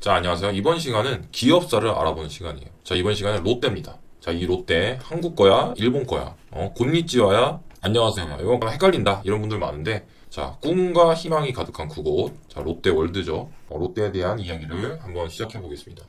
자, 안녕하세요. 이번 시간은 기업사를 알아보는 시간이에요. 자, 이번 시간은 롯데입니다. 자, 이 롯데 한국 거야, 일본 거야? 곤니찌와야 안녕하세요. 이거 헷갈린다 이런 분들 많은데, 자, 꿈과 희망이 가득한 그곳, 자, 롯데월드죠. 롯데에 대한 이야기를 한번 시작해 보겠습니다.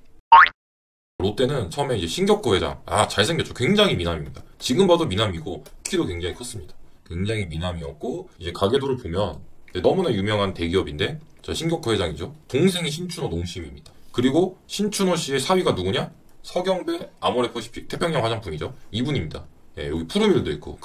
롯데는 처음에 이제 신격구 회장, 잘생겼죠. 굉장히 미남입니다. 지금 봐도 미남이고 키도 굉장히 컸습니다. 굉장히 미남이었고, 이제 가계도를 보면 너무나 유명한 대기업인데, 저 신격구 회장이죠. 동생이 신춘호 농심입니다. 그리고 신춘호 씨의 사위가 누구냐? 서경배 아모레퍼시픽 태평양 화장품이죠. 이분입니다. 예, 여기 푸르밀도 있고,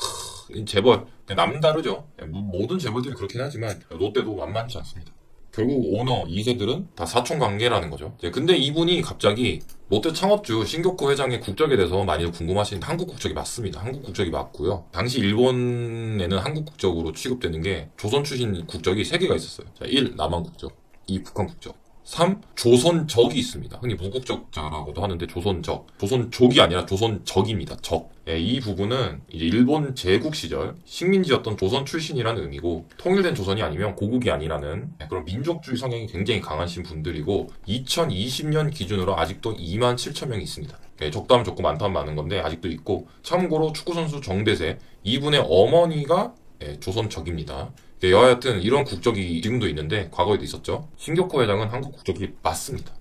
재벌 남다르죠. 모든 재벌들이 그렇긴 하지만 롯데도 만만치 않습니다. 결국 오너 2세들은 다 사촌 관계라는 거죠. 근데 이분이 갑자기 롯데 창업주 신격구 회장의 국적에 대해서 많이 궁금하시는데, 한국 국적이 맞습니다. 한국 국적이 맞고요. 당시 일본에는 한국 국적으로 취급되는 게 조선 출신 국적이 3개가 있었어요. 자, 1. 남한 국적, 2. 북한 국적, 3. 조선적이 있습니다. 흔히 무국적자라고도 하는데 조선족이 아니라 조선적입니다. 적. 예, 이 부분은 이제 일본 제국 시절 식민지였던 조선 출신이라는 의미고, 통일된 조선이 아니면 고국이 아니라는 그런 민족주의 성향이 굉장히 강하신 분들이고, 2020년 기준으로 아직도 27,000명이 있습니다. 예, 적다면 적고 많다면 많은 건데 아직도 있고, 참고로 축구선수 정대세 이분의 어머니가 조선적입니다. 여하튼 이런 국적이 지금도 있는데 과거에도 있었죠. 신격호 회장은 한국 국적이 맞습니다.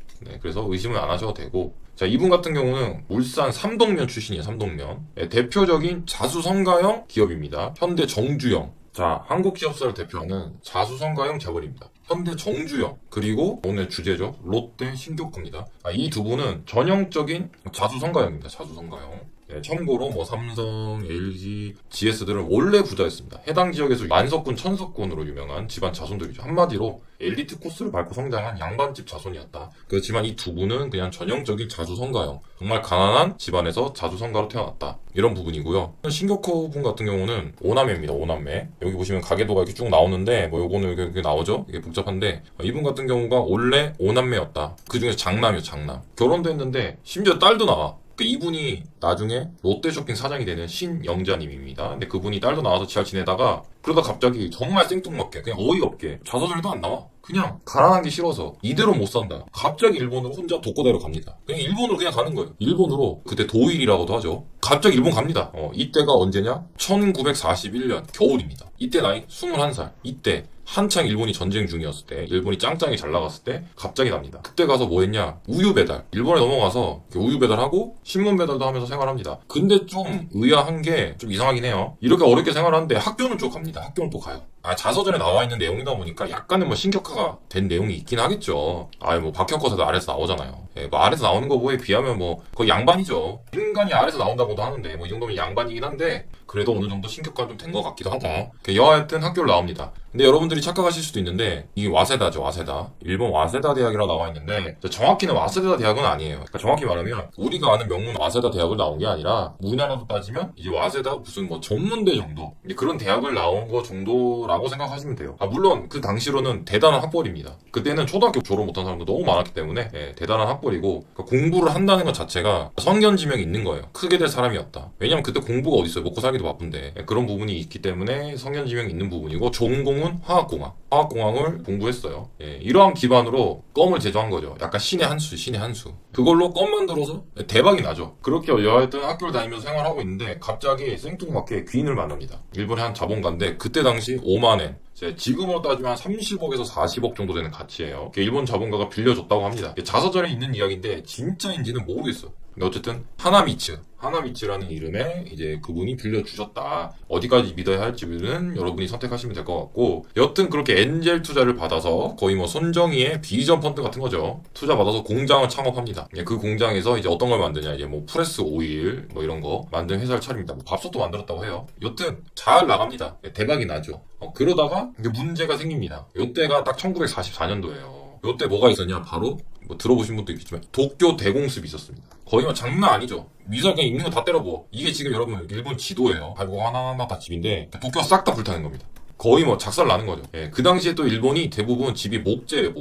그래서 의심을 안 하셔도 되고, 자, 이분 같은 경우는 울산 삼동면 출신이에요. 삼동면. 대표적인 자수성가형 기업입니다. 현대 정주영. 자, 한국 기업사를 대표하는 자수성가형 재벌입니다. 현대 정주영, 그리고 오늘 주제죠. 롯데 신격호입니다. 이 두 분은 전형적인 자수성가형입니다. 자수성가형. 참고로 삼성, LG, GS들은 원래 부자였습니다. 해당 지역에서 만석군, 천석군으로 유명한 집안 자손들이죠. 한마디로 엘리트 코스를 밟고 성장한 양반집 자손이었다. 그렇지만 이 두 분은 그냥 전형적인 자수성가형, 정말 가난한 집안에서 자수성가로 태어났다. 이런 부분이고요. 신격호 분 같은 경우는 5남매입니다. 5남매. 여기 보시면 가계도가 이렇게 쭉 나오는데, 요거는 이렇게 나오죠. 이게 복잡한데, 이분 같은 경우가 원래 5남매였다. 그 중에서 장남이요, 장남. 결혼도 했는데 심지어 딸도 나와. 이분이 나중에 롯데쇼핑 사장이 되는 신영자님입니다. 근데 그분이 딸도 나와서 잘 지내다가, 그러다 갑자기 정말 생뚱맞게 그냥 어이없게 자서전에도 안 나와. 그냥 가난한 게 싫어서 이대로 못 산다. 갑자기 일본으로 혼자 독고다이로 갑니다. 그냥 일본으로 그냥 가는 거예요. 일본으로, 그때 도일이라고도 하죠. 갑자기 일본 갑니다. 이때가 언제냐? 1941년 겨울입니다. 이때 나이 21살. 이때 한창 일본이 전쟁 중이었을 때, 일본이 짱짱이 잘 나갔을 때 갑자기 갑니다. 그때 가서 뭐 했냐? 우유 배달. 일본에 넘어가서 우유 배달하고 신문 배달도 하면서 생활합니다. 근데 좀 의아한 게 좀 이상하긴 해요. 이렇게 어렵게 생활하는데 학교는 쭉 갑니다. 학교는 또 가요. 자서전에 나와 있는 내용이다 보니까 약간은 신격화가 된 내용이 있긴 하겠죠. 박혁거세도 아래에서 나오잖아요. 아래에서 나오는 거에 비하면 거의 양반이죠. 인간이 아래에서 나온다고도 하는데 이 정도면 양반이긴 한데, 그래도 어느 정도 신격화가 좀 된 것 같기도 하다. 여하튼 학교를 나옵니다. 근데 여러분들이 착각하실 수도 있는데, 이게 와세다죠, 와세다. 일본 와세다 대학이라고 나와 있는데, 정확히는 와세다 대학은 아니에요. 그러니까 정확히 말하면 우리가 아는 명문 와세다 대학을 나온 게 아니라, 우리나라로 따지면 이제 와세다 무슨 전문대 정도, 그런 대학을 나온 거 정도라고 생각하시면 돼요. 물론 그 당시로는 대단한 학벌입니다. 그때는 초등학교 졸업 못한 사람도 너무 많았기 때문에 대단한 학벌이고, 그러니까 공부를 한다는 것 자체가 성견지명이 있는 거예요. 크게 될 사람이었다. 왜냐면 그때 공부가 어디 있어요. 먹고 살기도 바쁜데. 그런 부분이 있기 때문에 성견지명이 있는 부분이고, 전공은 화학공학을 공부했어요. 이러한 기반으로 껌을 제조한 거죠. 약간 신의 한 수. 그걸로 껌 만들어서 대박이 나죠. 그렇게 여하튼 학교를 다니면서 생활하고 있는데, 갑자기 생뚱맞게 귀인을 만납니다. 일본의 한 자본가인데, 그때 당시 5만엔, 지금으로 따지면 한 30억에서 40억 정도 되는 가치예요. 일본 자본가가 빌려줬다고 합니다. 자서전에 있는 이야기인데 진짜인지는 모르겠어. 근데 어쨌든 하나미츠라는 이름에 이제 그분이 빌려주셨다. 어디까지 믿어야 할지는 여러분이 선택하시면 될 것 같고, 여튼 그렇게 엔젤 투자를 받아서 거의 손정희의 비전 펀드 같은 거죠. 투자 받아서 공장을 창업합니다. 그 공장에서 이제 어떤 걸 만드냐, 이제 프레스 오일 이런 거 만든 회사를 차립니다. 밥솥도 만들었다고 해요. 여튼 잘 나갑니다. 대박이 나죠. 그러다가 이제 문제가 생깁니다. 이때가 딱 1944년도예요. 이때 뭐가 있었냐? 바로 들어보신 분도 있겠지만 도쿄 대공습이 있었습니다. 거의 장난 아니죠. 미사 그냥 있는 거 다 때려부어. 이게 지금 여러분 일본 지도예요. 밟고 하나하나 다 집인데 도쿄가 싹 다 불타는 겁니다. 거의 뭐 작살 나는 거죠. 예, 그 당시에 또 일본이 대부분 집이 목재예요,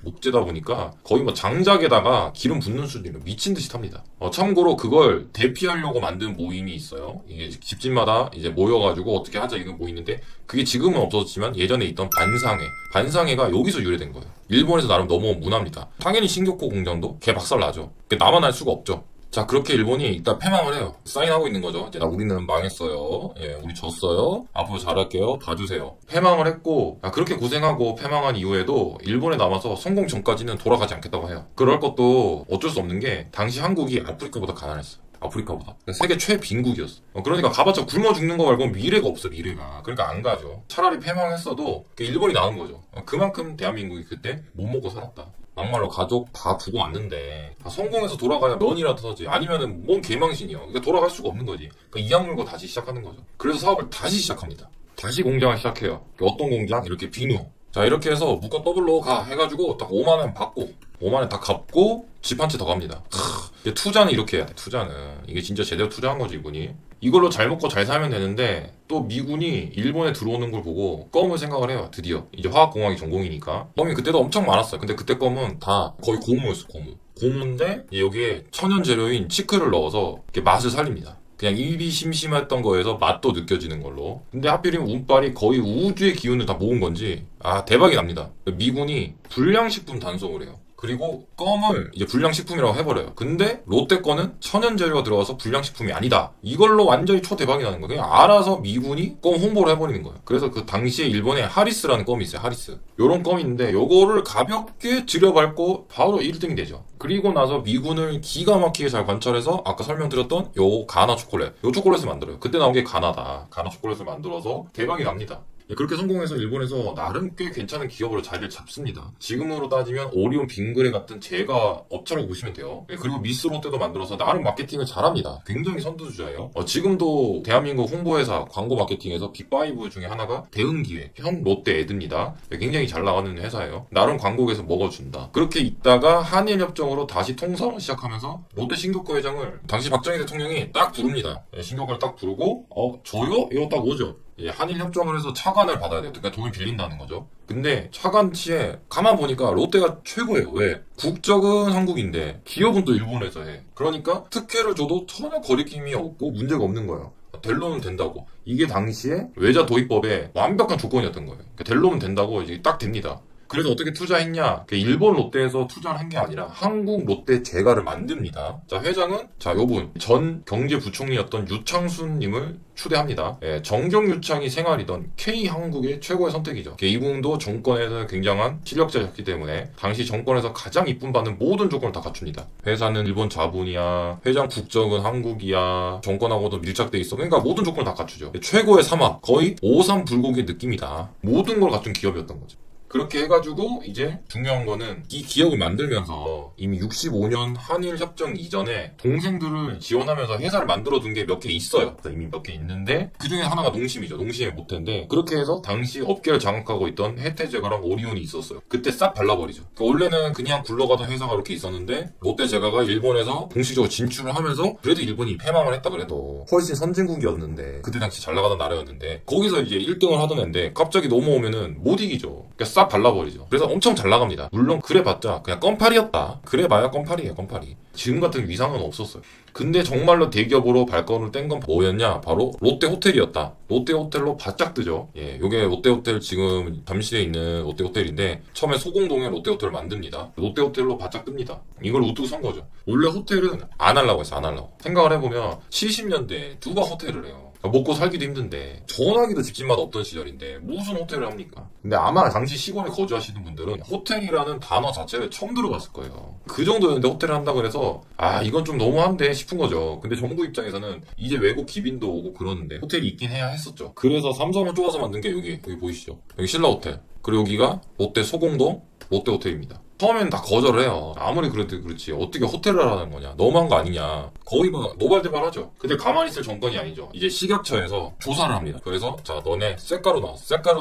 목재다 보니까 거의 뭐 장작에다가 기름 붓는 수준으로 미친 듯이 탑니다. 참고로 그걸 대피하려고 만든 모임이 있어요. 이게 집집마다 이제 모여가지고 어떻게 하자 이거 모이는데 그게 지금은 없어졌지만 예전에 있던 반상회가 여기서 유래된 거예요. 일본에서 나름 넘어온 문화입니다. 당연히 신격호 공장도 개 박살 나죠. 나만 할 수가 없죠. 자, 그렇게 일본이 일단 패망을 해요. 사인하고 있는 거죠. 이제 우리는 망했어요. 예, 우리 졌어요. 앞으로 잘할게요. 봐주세요. 패망을 했고, 그렇게 고생하고 패망한 이후에도 일본에 남아서 성공 전까지는 돌아가지 않겠다고 해요. 그럴 것도 어쩔 수 없는 게 당시 한국이 아프리카보다 가난했어. 아프리카보다. 세계 최빈국이었어. 그러니까 가봤자 굶어 죽는 거 말고 미래가 없어, 미래가. 그러니까 안 가죠. 차라리 패망했어도 일본이 나은 거죠. 그만큼 대한민국이 그때 못 먹고 살았다. 막말로 가족 다 두고 왔는데 성공해서 돌아가야 면이라도 서지 아니면은 뭔 개망신이야. 그러니까 돌아갈 수가 없는 거지. 그러니까 이악 물고 다시 시작하는 거죠. 그래서 사업을 다시 시작합니다. 다시 공장을 시작해요. 어떤 공장? 이렇게 비누. 자, 이렇게 해서 묶어 더블로 가 해가지고 딱 5만 원 받고 5만 원 다 갚고 집 한 채 더 갑니다. 투자는 이렇게 해야 돼. 투자는 이게 진짜 제대로 투자한 거지 이분이. 이걸로 잘 먹고 잘 살면 되는데 또 미군이 일본에 들어오는 걸 보고 껌을 생각을 해요. 드디어 이제 화학공학이 전공이니까 껌이 그때도 엄청 많았어요. 근데 그때 껌은 다 거의 고무였어. 고무인데 여기에 천연 재료인 치크를 넣어서 이렇게 맛을 살립니다. 그냥 입이 심심했던 거에서 맛도 느껴지는 걸로. 근데 하필이면 운빨이 거의 우주의 기운을 다 모은 건지 대박이 납니다. 미군이 불량식품 단속을 해요. 그리고 껌을 이제 불량식품이라고 해버려요. 근데 롯데 거는 천연 재료가 들어가서 불량식품이 아니다. 이걸로 완전히 초대박이 나는 거예요. 그냥 알아서 미군이 껌 홍보를 해버리는 거예요. 그래서 그 당시에 일본에 하리스라는 껌이 있어요. 하리스. 요런 껌이 있는데 요거를 가볍게 들여밟고 바로 1등이 되죠. 그리고 나서 미군을 기가 막히게 잘 관찰해서 아까 설명드렸던 요 가나 초콜릿. 요 초콜릿을 만들어요. 그때 나온 게 가나다. 가나 초콜릿을 만들어서 대박이 납니다. 그렇게 성공해서 일본에서 나름 꽤 괜찮은 기업으로 자리를 잡습니다. 지금으로 따지면 오리온 빙그레 같은 제과 업체라고 보시면 돼요. 그리고 미스롯데도 만들어서 나름 마케팅을 잘합니다. 굉장히 선두주자예요. 지금도 대한민국 홍보회사 광고 마케팅에서 빅5 중에 하나가 대은기획, 현 롯데에드입니다. 굉장히 잘 나가는 회사예요. 나름 광고에서 먹어준다. 그렇게 있다가 한일협정으로 다시 통상을 시작하면서 롯데 신격호 회장을 당시 박정희 대통령이 딱 부릅니다. 신격호를 딱 부르고 저요? 이거 딱 오죠. 한일 협정을 해서 차관을 받아야 돼요. 그러니까 돈을 빌린다는 거죠. 근데 차관치에 가만 보니까 롯데가 최고예요. 왜? 국적은 한국인데 기업은 또 일본에서 해. 그러니까 특혜를 줘도 전혀 거리낌이 없고 문제가 없는 거예요. 델로는 된다고. 이게 당시에 외자 도입법의 완벽한 조건이었던 거예요. 그러니까 델로는 된다고 이제 딱 됩니다. 그래서 어떻게 투자했냐? 일본 롯데에서 투자를 한 게 아니라 한국 롯데 제과를 만듭니다. 자, 회장은 요분 전 경제부총리였던 유창순님을 추대합니다. 정경유창이 생활이던 K한국의 최고의 선택이죠. 이분도 정권에서 굉장한 실력자였기 때문에 당시 정권에서 가장 이쁨 받는 모든 조건을 다 갖춥니다. 회사는 일본 자본이야, 회장 국적은 한국이야, 정권하고도 밀착돼 있어. 그러니까 모든 조건을 다 갖추죠. 최고의 삼합, 거의 오삼불고기의 느낌이다. 모든 걸 갖춘 기업이었던 거죠. 그렇게 해가지고 이제 중요한 거는 이 기업을 만들면서 이미 65년 한일협정 이전에 동생들을 지원하면서 회사를 만들어둔 게 몇 개 있어요. 이미 몇 개 있는데 그중에 하나가 농심이죠. 농심의 모태인데 그렇게 해서 당시 업계를 장악하고 있던 혜태제과랑 오리온이 있었어요. 그때 싹 발라버리죠. 원래는 그냥 굴러가던 회사가 이렇게 있었는데 롯데제과가 일본에서 공식적으로 진출을 하면서 그래도 일본이 패망을 했다 그래도 훨씬 선진국이었는데 그때 당시 잘 나가던 나라였는데 거기서 이제 1등을 하던 애인데 갑자기 넘어오면은 못 이기죠. 그러니까 싹 발라버리죠. 그래서 엄청 잘 나갑니다. 물론 그래봤자 그냥 껌팔이었다. 그래봐야 껌팔이에요. 껌팔이. 지금 같은 위상은 없었어요. 근데 정말로 대기업으로 발걸음을 뗀 건 뭐였냐? 바로 롯데호텔이었다. 롯데호텔로 바짝 뜨죠. 요게 롯데호텔 지금 잠실에 있는 롯데호텔인데 처음에 소공동에 롯데호텔을 만듭니다. 롯데호텔로 바짝 뜹니다. 이걸 우뚝 선 거죠. 원래 호텔은 안 하려고 했어. 안 하려고. 생각을 해보면 70년대에 누가 호텔을 해요? 먹고 살기도 힘든데 전화기도 집집마다 없던 시절인데 무슨 호텔을 합니까? 근데 아마 당시 시골에 거주하시는 분들은 호텔이라는 단어 자체를 처음 들어봤을 거예요. 그 정도였는데 호텔을 한다고 해서 이건 좀 너무한데 싶은 거죠. 근데 정부 입장에서는 이제 외국 기빈도 오고 그러는데 호텔이 있긴 해야 했었죠. 그래서 삼성을 쪼아서 만든 게 여기 보이시죠? 여기 신라호텔. 그리고 여기가 롯데 소공동 롯데호텔입니다. 처음에는 다 거절을 해요. 아무리 그래도 그렇지 어떻게 호텔을 하라는 거냐, 너무한 거 아니냐, 거의 뭐 노발대발하죠. 근데 가만히 있을 정권이 아니죠. 이제 식약처에서 조사를 합니다. 그래서 자, 너네 쇳가루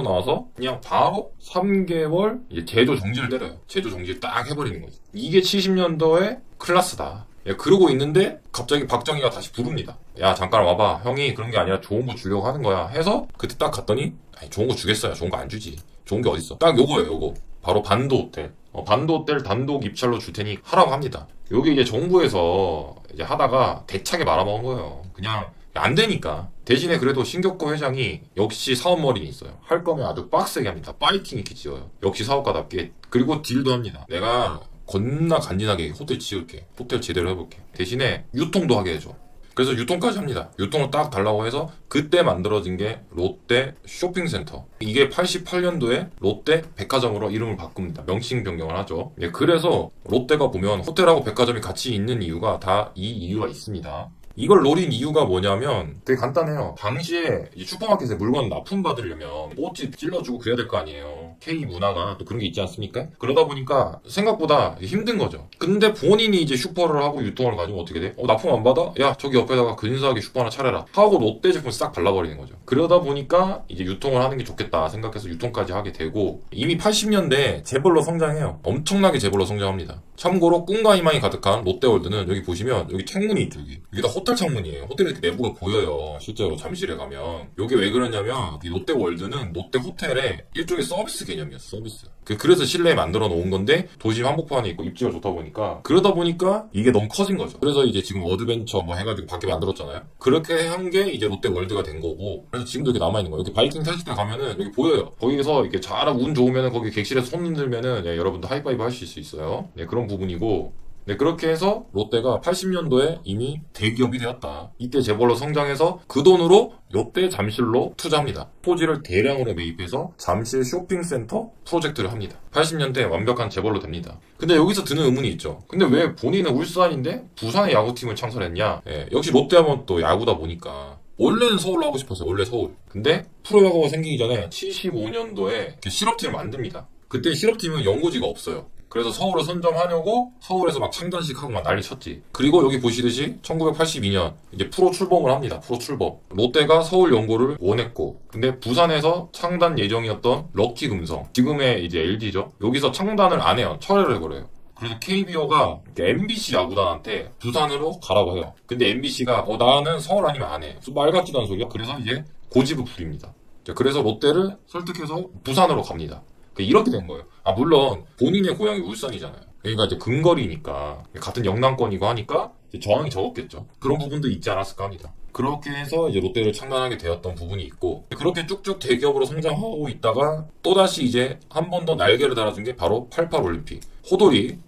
나와서 그냥 바로 3개월 이제 제조 정지를 때려요. 제조 정지를 딱 해버리는 거지. 이게 70년도에 클라스다. 예, 그러고 있는데 갑자기 박정희가 다시 부릅니다. 야 잠깐 와봐. 형이 그런 게 아니라 좋은 거 주려고 하는 거야. 해서 그때 딱 갔더니 아니, 좋은 거 주겠어요. 좋은 거 안 주지. 좋은 게 어딨어. 딱 요거예요. 요거. 바로 반도 호텔. 반도 호텔 단독 입찰로 줄 테니 하라고 합니다. 요게 이제 정부에서 이제 하다가 대차게 말아먹은 거예요. 그냥 안 되니까. 대신에 그래도 신격호 회장이 역시 사업머리는 있어요. 할 거면 아주 빡세게 합니다. 파이팅 있게 지어요. 역시 사업가답게. 그리고 딜도 합니다. 내가 겁나 간지나게 호텔 지을게. 호텔 제대로 해볼게. 대신에 유통도 하게 해줘. 그래서 유통까지 합니다. 유통을 딱 달라고 해서 그때 만들어진 게 롯데 쇼핑센터. 이게 88년도에 롯데 백화점으로 이름을 바꿉니다. 명칭 변경을 하죠. 예, 그래서 롯데가 보면 호텔하고 백화점이 같이 있는 이유가 다 이 이유가 있습니다. 이걸 노린 이유가 뭐냐면 되게 간단해요. 당시에 슈퍼마켓에 물건 납품받으려면 뽀집 찔러주고 그래야 될 거 아니에요. K 문화가 또 그런 게 있지 않습니까? 그러다 보니까 생각보다 힘든 거죠. 근데 본인이 이제 슈퍼를 하고 유통을 가지고 어떻게 돼? 납품 안 받아? 야 저기 옆에다가 근사하게 슈퍼 하나 차려라 하고 롯데 제품 싹 발라버리는 거죠. 그러다 보니까 이제 유통을 하는 게 좋겠다 생각해서 유통까지 하게 되고 이미 80년대 재벌로 성장해요. 엄청나게 재벌로 성장합니다. 참고로 꿈과 희망이 가득한 롯데월드는 여기 보시면 여기 창문이 있죠. 여기다 호텔 창문이에요. 호텔 이렇게 내부가 보여요. 실제로 잠실에 가면. 이게 왜 그러냐면 이 롯데월드는 롯데 호텔의 일종의 서비스 개념이었어. 서비스. 그래서 실내에 만들어 놓은 건데 도심 한복판에 있고 입지가 좋다 보니까 그러다 보니까 이게 너무 커진 거죠. 그래서 이제 지금 어드벤처 뭐 해가지고 밖에 만들었잖아요. 그렇게 한 게 이제 롯데월드가 된 거고 그래서 지금도 이렇게 남아있는 거예요. 여기 바이킹 타실 때 가면은 여기 보여요. 거기서 이렇게 잘하고 운 좋으면은 거기 객실에서 손 흔들면은 네, 여러분도 하이파이브 하실 수 있어요. 네, 그런 부분이고 네, 그렇게 해서 롯데가 80년도에 이미 대기업이 되었다. 이때 재벌로 성장해서 그 돈으로 롯데 잠실로 투자합니다. 토지를 대량으로 매입해서 잠실 쇼핑센터 프로젝트를 합니다. 80년대 완벽한 재벌로 됩니다. 근데 여기서 드는 의문이 있죠. 근데 왜 본인은 울산인데 부산의 야구팀을 창설했냐? 예, 역시 롯데하면 또 야구다 보니까 원래는 서울로 하고 싶었어요. 원래 서울. 근데 프로야구가 생기기 전에 75년도에 실업팀을 만듭니다. 그때 실업팀은 연고지가 없어요. 그래서 서울을 선점하려고 서울에서 막 창단식 하고 막 난리 쳤지. 그리고 여기 보시듯이 1982년 이제 프로 출범을 합니다. 프로 출범. 롯데가 서울 연고를 원했고, 근데 부산에서 창단 예정이었던 럭키금성, 지금의 이제 LG죠. 여기서 창단을 안 해요. 철회를 해버려요. 그래서 KBO가 MBC 야구단한테 부산으로 가라고 해요. 근데 MBC가 나는 서울 아니면 안 해. 말 같지도 않은 소리야. 그래서 이제 고집을 부립니다. 그래서 롯데를 설득해서 부산으로 갑니다. 이렇게 된 거예요. 물론 본인의 고향이 울산이잖아요. 그러니까 이제 근거리니까 같은 영남권이고 하니까 이제 저항이 적었겠죠. 그런 부분도 있지 않았을까 합니다. 그렇게 해서 이제 롯데를 창단하게 되었던 부분이 있고 그렇게 쭉쭉 대기업으로 성장하고 있다가 또다시 이제 한 번 더 날개를 달아준 게 바로 88 올림픽.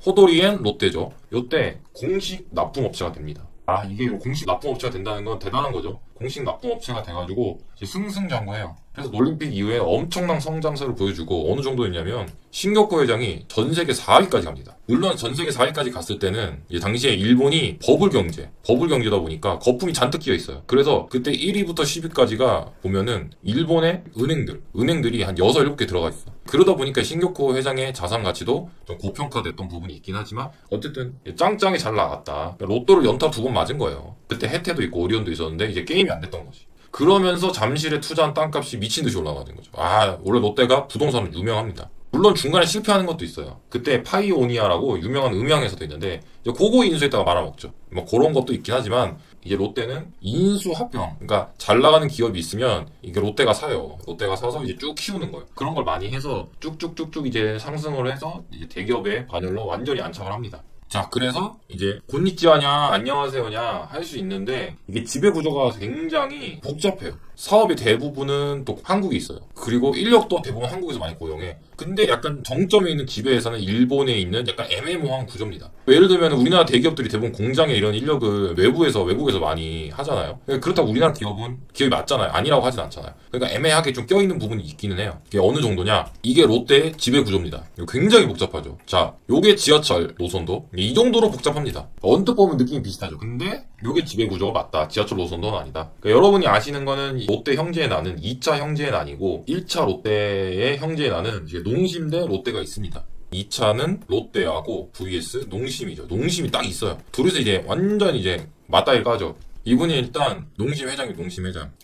호돌이엔 롯데죠. 요때 공식 납품업체가 됩니다. 이게 공식 납품업체가 된다는 건 대단한 거죠. 공식 납품업체가 돼가지고 이제 승승장구해요. 그래서 올림픽 이후에 엄청난 성장세를 보여주고 어느 정도였냐면 신격호 회장이 전 세계 4위까지 갑니다. 물론 전 세계 4위까지 갔을 때는 이제 당시에 일본이 버블 경제다 보니까 거품이 잔뜩 끼어 있어요. 그래서 그때 1위부터 10위까지가 보면은 일본의 은행들이 한 6, 7개 들어가 있어. 그러다 보니까 신격호 회장의 자산 가치도 좀 고평가됐던 부분이 있긴 하지만 어쨌든 짱짱이 잘 나갔다. 로또를 연타 2번 맞은 거예요. 그때 해태도 있고 오리온도 있었는데 이제 게임이 안 됐던 거지. 그러면서 잠실에 투자한 땅값이 미친 듯이 올라가는 거죠. 원래 롯데가 부동산은 유명합니다. 물론 중간에 실패하는 것도 있어요. 그때 파이오니아라고 유명한 음향회사도 있는데 이제 그거 인수했다가 말아먹죠. 뭐 그런 것도 있긴 하지만 이제 롯데는 인수합병, 그러니까 잘 나가는 기업이 있으면 이게 롯데가 사요. 롯데가 사서 이제 쭉 키우는 거예요. 그런 걸 많이 해서 쭉쭉쭉쭉 이제 상승을 해서 이제 대기업의 반열로 완전히 안착을 합니다. 자, 그래서 이제 곤니찌와냐 안녕하세요냐 할 수 있는데 이게 지배 구조가 굉장히 복잡해요. 사업의 대부분은 또 한국에 있어요. 그리고 인력도 대부분 한국에서 많이 고용해. 근데 약간 정점에 있는 지배회사는 일본에 있는 약간 애매모호한 구조입니다. 예를 들면 우리나라 대기업들이 대부분 공장에 이런 인력을 외국에서 많이 하잖아요. 그렇다고 우리나라 기업이 맞잖아요. 아니라고 하진 않잖아요. 그러니까 애매하게 좀 껴있는 부분이 있기는 해요. 이게 어느 정도냐? 이게 롯데의 지배 구조입니다. 굉장히 복잡하죠. 자, 요게 지하철 노선도 이 정도로 복잡합니다. 언뜻 보면 느낌이 비슷하죠. 근데 요게 지배 구조가 맞다. 지하철 노선도는 아니다. 그러니까 여러분이 아시는 거는 롯데 형제의 난은 2차 형제의 난이고 1차 롯데의 형제의 난은 이제 농심 대 롯데가 있습니다. 2차는 롯데하고 vs 농심이죠. 농심이 딱 있어요. 둘이서 이제 완전 이제 맞다일 까죠. 이분이 일단 농심 회장.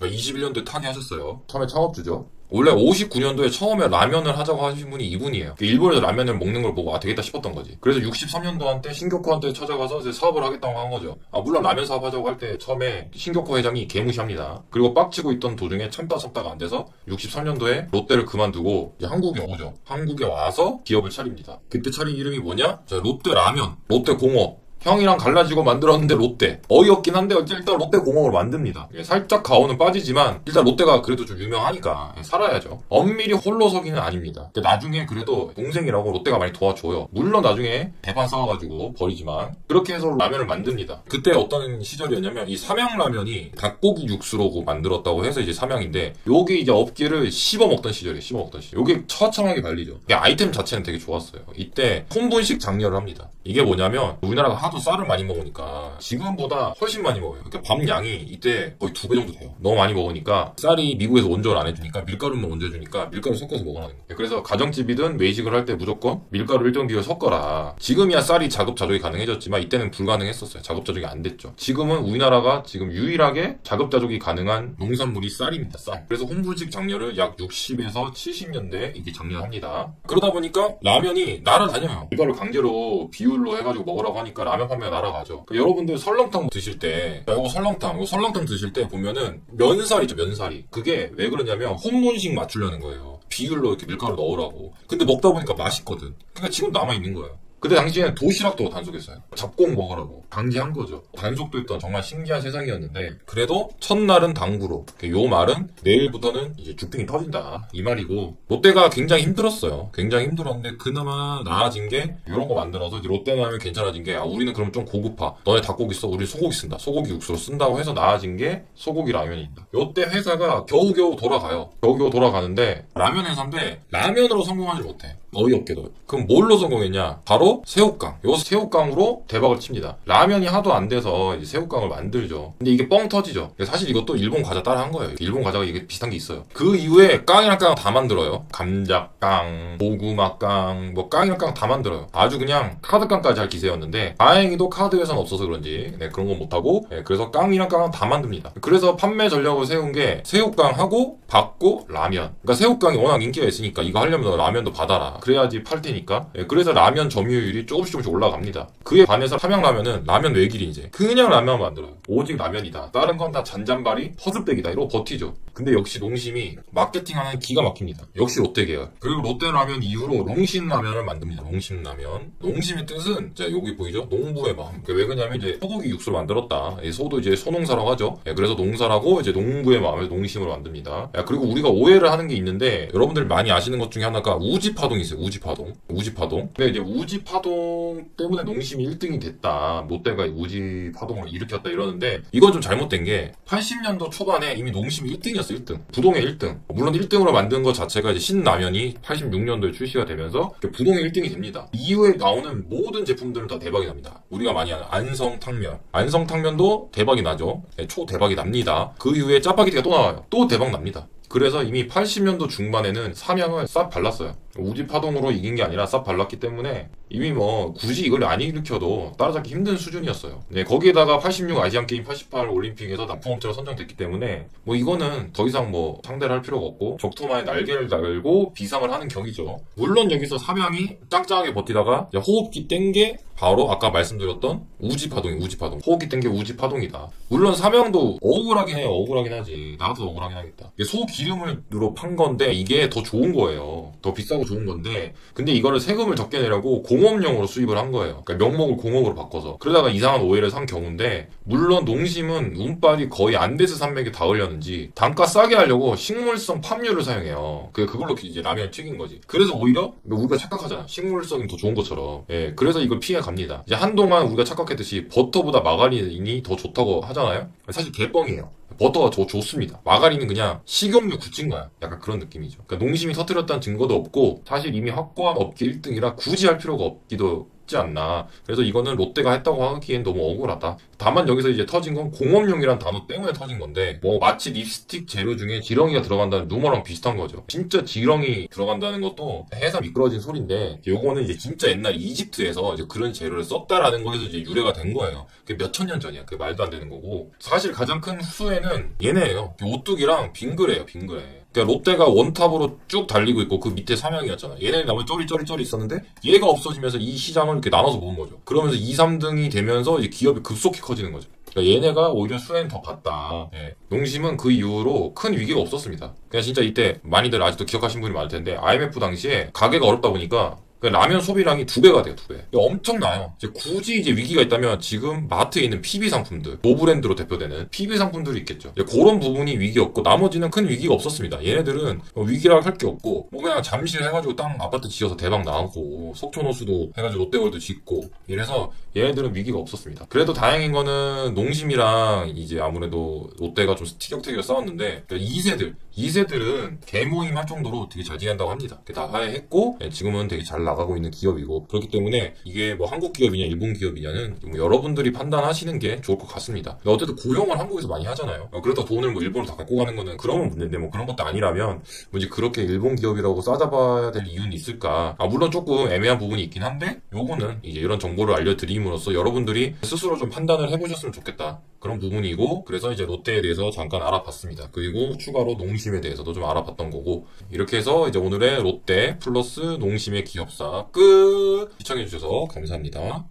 21년도에 타계하셨어요. 처음에 창업주죠. 원래 59년도에 처음에 라면을 하자고 하신 분이 이분이에요. 일본에서 라면을 먹는 걸 보고 아 되겠다 싶었던 거지. 그래서 63년도 한때 신교코한테 찾아가서 이제 사업을 하겠다고 한 거죠. 물론 라면 사업 하자고 할 때 처음에 신교코 회장이 개무시합니다. 그리고 빡치고 있던 도중에 참다가 안 돼서 63년도에 롯데를 그만두고 이제 한국에 오죠. 한국에 와서 기업을 차립니다. 그때 차린 이름이 뭐냐? 자, 롯데 라면, 롯데 공업. 형이랑 갈라지고 만들었는데 롯데. 어이없긴 한데 일단 롯데공업을 만듭니다. 살짝 가오는 빠지지만 일단 롯데가 그래도 좀 유명하니까 살아야죠. 엄밀히 홀로서기는 아닙니다. 나중에 그래도 동생이라고 롯데가 많이 도와줘요. 물론 나중에 대판 싸워가지고 버리지만 그렇게 해서 라면을 만듭니다. 그때 어떤 시절이었냐면 이 삼양라면이 닭고기 육수로 만들었다고 해서 이제 삼양인데 요게 이제 업계를 씹어먹던 시절이에요. 씹어먹던 시절. 요게 처참하게 발리죠. 아이템 자체는 되게 좋았어요. 이때 혼분식 장려를 합니다. 이게 뭐냐면 우리나라가 하도 쌀을 많이 먹으니까 지금보다 훨씬 많이 먹어요. 그러니까 밥 양이 이때 거의 2배 정도 돼요. 너무 많이 먹으니까 쌀이 미국에서 온전을 안 해주니까 밀가루만 얹어주니까 밀가루 섞어서 먹으라는 거예요. 그래서 가정집이든 외식을 할 때 무조건 밀가루 일정 비율 섞어라. 지금이야 쌀이 자급자족이 가능해졌지만 이때는 불가능했었어요. 자급자족이 안 됐죠. 지금은 우리나라가 지금 유일하게 자급자족이 가능한 농산물이 쌀입니다. 쌀. 그래서 혼분식 장려를 약 60에서 70년대에 이게 장려합니다. 그러다 보니까 라면이 날아다녀요. 밀가루 강제로 비율로 해가지고 먹으라고 하니까 라면 판매가 날아가죠. 그러니까 여러분들 설렁탕 드실 때, 이거 설렁탕 드실 때 보면은 면사리 있죠, 면사리. 그게 왜 그러냐면 혼분식 맞추려는 거예요. 비율로 이렇게 밀가루 넣으라고. 근데 먹다 보니까 맛있거든. 그러니까 지금 남아있는 거예요. 그때 당시에는 도시락도 단속했어요. 잡곡 먹으라고 강제한 거죠. 단속도 했던 정말 신기한 세상이었는데 그래도 첫날은 당구로. 요 말은 내일부터는 이제 주핑이 터진다 이 말이고 롯데가 굉장히 힘들었어요. 굉장히 힘들었는데 그나마 나아진 게 이런 거 만들어서 이제 롯데라면 괜찮아진 게 우리는 그럼 좀 고급화. 너네 닭고기 써. 우리 소고기 쓴다. 소고기 육수로 쓴다고 해서 나아진 게 소고기 라면입니다. 요때 회사가 겨우겨우 돌아가요. 겨우겨우 돌아가는데 라면 회사인데 라면으로 성공하지 못해. 어이없게도. 그럼 뭘로 성공했냐? 바로 새우깡. 요 새우깡으로 대박을 칩니다. 라면이 하도 안 돼서 이제 새우깡을 만들죠. 근데 이게 뻥 터지죠. 사실 이것도 일본 과자 따라 한 거예요. 일본 과자가 이게 비슷한 게 있어요. 그 이후에 깡이랑 깡 다 만들어요. 감자깡, 고구마깡, 뭐 깡이랑 깡 다 만들어요. 아주 그냥 카드깡까지 할 기세였는데 다행히도 카드 회사는 없어서 그런지 그런 건 못하고 그래서 깡이랑 깡은 다 만듭니다. 그래서 판매 전략을 세운 게 새우깡하고 받고 라면. 그러니까 새우깡이 워낙 인기가 있으니까 이거 하려면 라면도 받아라. 그래야지 팔 테니까. 그래서 라면 점유율이 조금씩 올라갑니다. 그에 반해서 삼양라면은 라면 외길이 이제 그냥 라면 만들어요. 오직 라면이다. 다른 건 다 잔잔바리, 허스백이다. 이러고 버티죠. 근데 역시 농심이 마케팅하는 기가 막힙니다. 역시 롯데 계열. 그리고 롯데라면 이후로 농심라면을 만듭니다. 농심라면. 농심의 뜻은 자 여기 보이죠? 농부의 마음. 왜 그러냐면 이제 소고기 육수를 만들었다. 소도 이제 소농사라고 하죠. 그래서 농사라고 이제 농부의 마음을 농심으로 만듭니다. 그리고 우리가 오해를 하는 게 있는데 여러분들 많이 아시는 것 중에 하나가 우지파동이 있어요. 우지파동. 근데 이제 우지파동 때문에 농심이 1등이 됐다. 롯데가 우지파동을 일으켰다 이러는데 이건 좀 잘못된 게 80년도 초반에 이미 농심이 1등이었어요. 1등. 부동의 1등. 물론 1등으로 만든 것 자체가 이제 신라면이 86년도에 출시가 되면서 부동의 1등이 됩니다. 이후에 나오는 모든 제품들은 다 대박이 납니다. 우리가 많이 아는 안성탕면. 안성탕면도 대박이 나죠. 초대박이 납니다. 그 이후에 짜파게티가 또 나와요. 또 대박 납니다. 그래서 이미 80년도 중반에는 삼양을 싹 발랐어요. 우지파동으로 이긴 게 아니라 싹 발랐기 때문에 이미 뭐 굳이 이걸 안 일으켜도 따라잡기 힘든 수준이었어요. 거기에다가 86 아시안게임 88 올림픽에서 납품업체로 선정됐기 때문에 뭐 이거는 더 이상 뭐 상대를 할 필요가 없고 적토마의 날개를 달고 비상을 하는 격이죠. 물론 여기서 삼양이 짱짱하게 버티다가 호흡기 뗀 게 바로 아까 말씀드렸던 우지파동. 호흡기 뗀 게 우지파동이다. 물론 삼양도 억울하긴 해요. 억울하긴 하지. 나도 억울하긴 하겠다. 소기름으로 판 건데 이게 더 좋은 거예요. 더 비싸고 좋은 건데 근데 이거를 세금을 적게 내라고 공업용으로 수입을 한 거예요. 그러니까 명목을 공업으로 바꿔서. 그러다가 이상한 오해를 산 경우인데 물론 농심은 운빨이 거의 안데스 산맥에 닿으려는지 단가 싸게 하려고 식물성 팜유를 사용해요. 그걸로 이제 라면을 튀긴 거지. 그래서 오히려 우리가 착각하잖아. 식물성이 더 좋은 것처럼. 그래서 이걸 피해 갑니다. 이제 한동안 우리가 착각했듯이 버터보다 마가린이 더 좋다고 하잖아요. 사실 개뻥이에요. 버터가 더 좋습니다. 마가린은 그냥 식용유 굳힌 거야. 약간 그런 느낌이죠. 그러니까 농심이 터뜨렸다는 증거도 없고 사실 이미 확고한 업계 1등이라 굳이 할 필요가 없기도 있지 않나. 그래서 이거는 롯데가 했다고 하기엔 너무 억울하다. 다만 여기서 이제 터진 건 공업용이란 단어 때문에 터진 건데 뭐 마치 립스틱 재료 중에 지렁이가 들어간다는 루머랑 비슷한 거죠. 진짜 지렁이 들어간다는 것도 해서 미끄러진 소리인데 요거는 이제 진짜 옛날 이집트에서 이제 그런 재료를 썼다라는 거에서 이제 유래가 된 거예요. 그게 몇천 년 전이야. 그게 말도 안 되는 거고. 사실 가장 큰 후회는 얘네예요. 오뚜기랑 빙그레예요. 빙그레. 그러니까 롯데가 원탑으로 쭉 달리고 있고 그 밑에 삼양이었잖아. 얘네 나머지 쩌리쩌리 있었는데 얘가 없어지면서 이 시장을 이렇게 나눠서 본 거죠. 그러면서 2, 3등이 되면서 이제 기업이 급속히 커지는 거죠. 그러니까 얘네가 오히려 수혜는 더 봤다. 예. 농심은 그 이후로 큰 위기가 없었습니다. 그냥 진짜 이때 많이들 아직도 기억하시는 분이 많을 텐데 IMF 당시에 가게가 어렵다 보니까 라면 소비량이 2배가 돼요, 2배. 엄청나요. 이제 굳이 이제 위기가 있다면 지금 마트에 있는 PB 상품들, 노브랜드로 대표되는 PB 상품들이 있겠죠. 그런 부분이 위기였고, 나머지는 큰 위기가 없었습니다. 얘네들은 위기라 할 게 없고, 뭐 그냥 잠실 해가지고 땅 아파트 지어서 대박 나고, 속초노수도 해가지고 롯데월드 짓고, 이래서 얘네들은 위기가 없었습니다. 그래도 다행인 거는 농심이랑 이제 아무래도 롯데가 좀 티격태격 싸웠는데, 2세들은 개모임 할 정도로 되게 잘 지낸다고 합니다. 다 화해했고, 지금은 되게 잘 나가고 있는 기업이고, 그렇기 때문에 이게 뭐 한국 기업이냐 일본 기업이냐는 뭐 여러분들이 판단하시는 게 좋을 것 같습니다. 어쨌든 고용을 한국에서 많이 하잖아요. 그래도 돈을 뭐 일본으로 다 갖고 가는 거는 그러면 문제인데, 뭐 그런 것도 아니라면 뭐 이제 그렇게 일본 기업이라고 싸잡아야 될 이유는 있을까? 물론 조금 애매한 부분이 있긴 한데, 요거는 이제 이런 정보를 알려드림으로써 여러분들이 스스로 좀 판단을 해보셨으면 좋겠다. 그런 부분이고, 그래서 이제 롯데에 대해서 잠깐 알아봤습니다. 그리고 추가로 농심에 대해서도 좀 알아봤던 거고, 이렇게 해서 이제 오늘의 롯데 플러스 농심의 기업사 끝! 시청해주셔서 감사합니다.